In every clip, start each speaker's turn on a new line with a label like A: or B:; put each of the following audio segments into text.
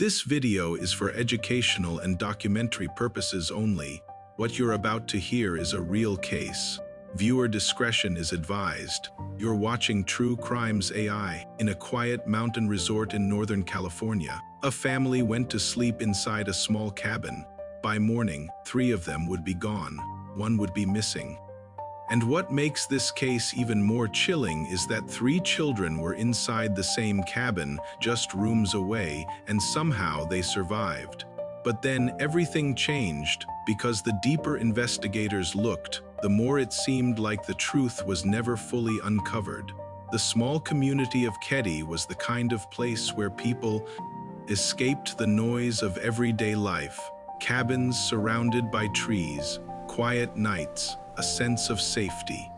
A: This video is for educational and documentary purposes only. What you're about to hear is a real case. Viewer discretion is advised. You're watching True Crimes AI. In a quiet mountain resort in Northern California, a family went to sleep inside a small cabin. By morning, 3 of them would be gone. 1 would be missing. And what makes this case even more chilling is that 3 children were inside the same cabin, just rooms away, and somehow they survived. But then everything changed, because the deeper investigators looked, the more it seemed like the truth was never fully uncovered. The small community of Keddie was the kind of place where people escaped the noise of everyday life. Cabins surrounded by trees, quiet nights, a sense of safety.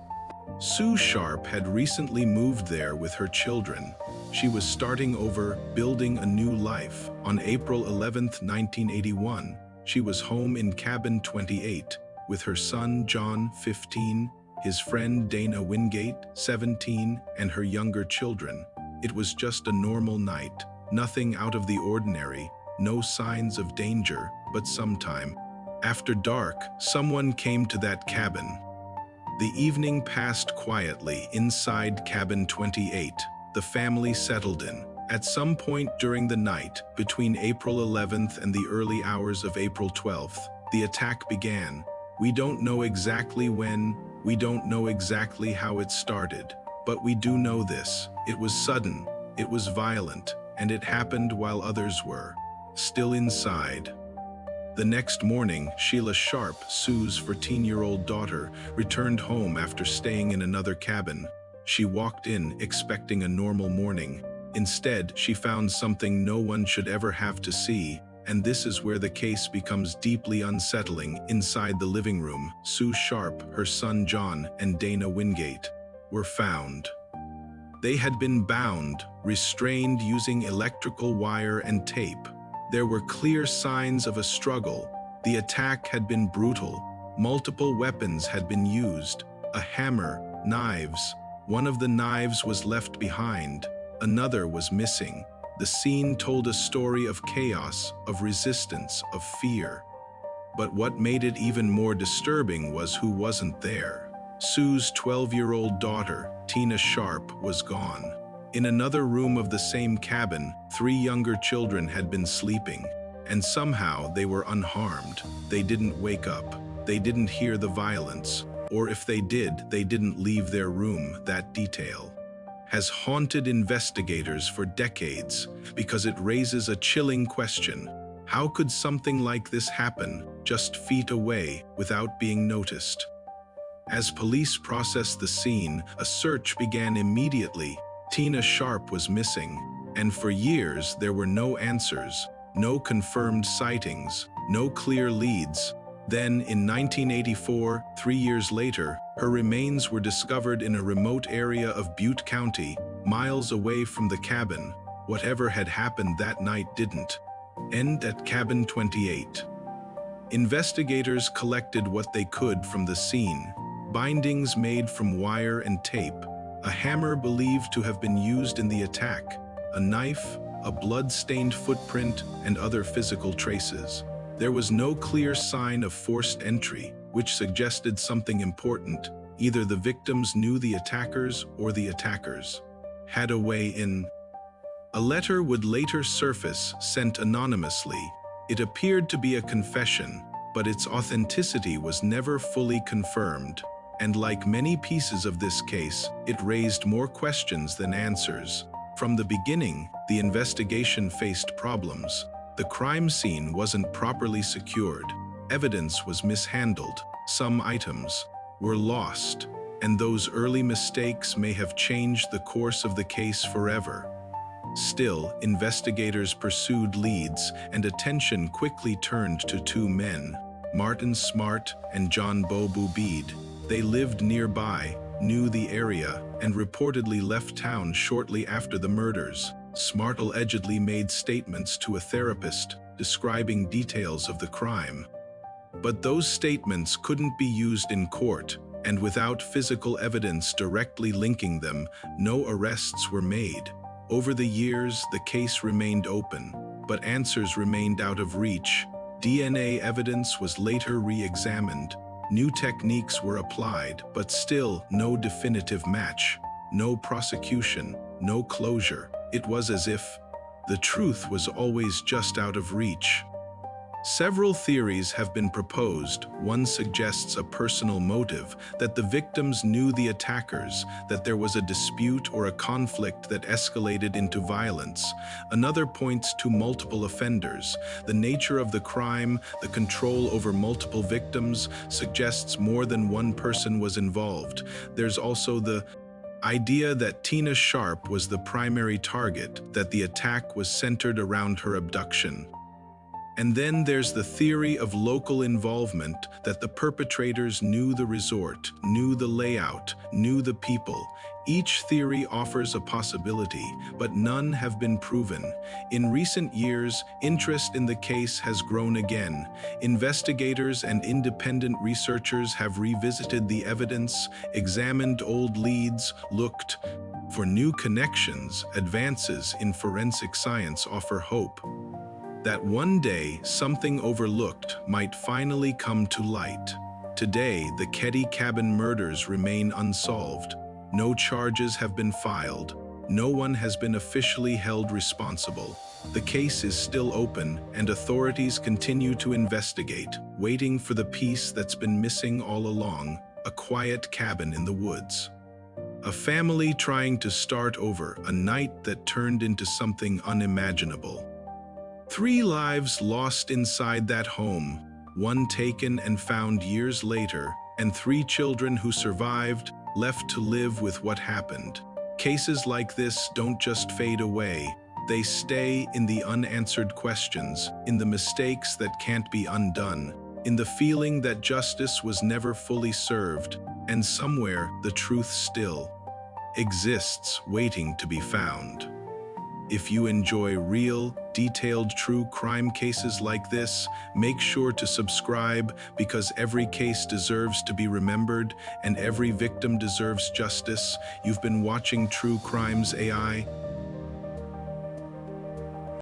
A: Sue Sharp had recently moved there with her children. She was starting over, building a new life. On April 11, 1981, she was home in cabin 28 with her son John, 15, his friend Dana Wingate, 17, and her younger children. It was just a normal night, nothing out of the ordinary, no signs of danger, but sometime after dark, someone came to that cabin. The evening passed quietly inside cabin 28. The family settled in. At some point during the night, between April 11th and the early hours of April 12th, the attack began. We don't know exactly when, we don't know exactly how it started, but we do know this. It was sudden, it was violent, and it happened while others were still inside. The next morning, Sheila Sharp, Sue's 14-year-old daughter, returned home after staying in another cabin. She walked in, expecting a normal morning. Instead, she found something no one should ever have to see, and this is where the case becomes deeply unsettling. Inside the living room, Sue Sharp, her son John, and Dana Wingate were found. They had been bound, restrained using electrical wire and tape. There were clear signs of a struggle. The attack had been brutal. Multiple weapons had been used. A hammer, knives. One of the knives was left behind. Another was missing. The scene told a story of chaos, of resistance, of fear. But what made it even more disturbing was who wasn't there. Sue's 12-year-old daughter, Tina Sharp, was gone. In another room of the same cabin, 3 younger children had been sleeping, and somehow they were unharmed. They didn't wake up. They didn't hear the violence, or if they did, they didn't leave their room. That detail has haunted investigators for decades because it raises a chilling question. How could something like this happen just feet away without being noticed? As police processed the scene, a search began immediately. Tina Sharp was missing, and for years there were no answers, no confirmed sightings, no clear leads. Then, in 1984, 3 years later, her remains were discovered in a remote area of Butte County, miles away from the cabin. Whatever had happened that night didn't end at cabin 28. Investigators collected what they could from the scene: bindings made from wire and tape, a hammer believed to have been used in the attack, a knife, a blood-stained footprint, and other physical traces. There was no clear sign of forced entry, which suggested something important. Either the victims knew the attackers or the attackers had a way in. A letter would later surface, sent anonymously. It appeared to be a confession, but its authenticity was never fully confirmed. And like many pieces of this case, it raised more questions than answers. From the beginning, the investigation faced problems. The crime scene wasn't properly secured. Evidence was mishandled. Some items were lost, and those early mistakes may have changed the course of the case forever. Still, investigators pursued leads, and attention quickly turned to 2 men, Martin Smart and John Bobu Bede. They lived nearby, knew the area, and reportedly left town shortly after the murders. Smart allegedly made statements to a therapist describing details of the crime. But those statements couldn't be used in court, and without physical evidence directly linking them, no arrests were made. Over the years, the case remained open. but answers remained out of reach. DNA evidence was later re-examined. New techniques were applied, but still no definitive match. No prosecution, no closure. It was as if the truth was always just out of reach. Several theories have been proposed. One suggests a personal motive, that the victims knew the attackers, that there was a dispute or a conflict that escalated into violence. Another points to multiple offenders. The nature of the crime, the control over multiple victims, suggests more than one person was involved. There's also the idea that Tina Sharp was the primary target, that the attack was centered around her abduction. And then there's the theory of local involvement, that the perpetrators knew the resort, knew the layout, knew the people. Each theory offers a possibility, but none have been proven. In recent years, interest in the case has grown again. Investigators and independent researchers have revisited the evidence, examined old leads, looked for new connections. Advances in forensic science offer hope that one day something overlooked might finally come to light. Today, the Ketty Cabin murders remain unsolved. No charges have been filed. No one has been officially held responsible. The case is still open, and authorities continue to investigate, waiting for the piece that's been missing all along: a quiet cabin in the woods. A family trying to start over, a night that turned into something unimaginable. 3 lives lost inside that home, 1 taken and found years later, and 3 children who survived, left to live with what happened. Cases like this don't just fade away. They stay in the unanswered questions, in the mistakes that can't be undone, in the feeling that justice was never fully served, and somewhere the truth still exists, waiting to be found. If you enjoy real, detailed true crime cases like this, make sure to subscribe, because every case deserves to be remembered and every victim deserves justice. You've been watching True Crimes AI.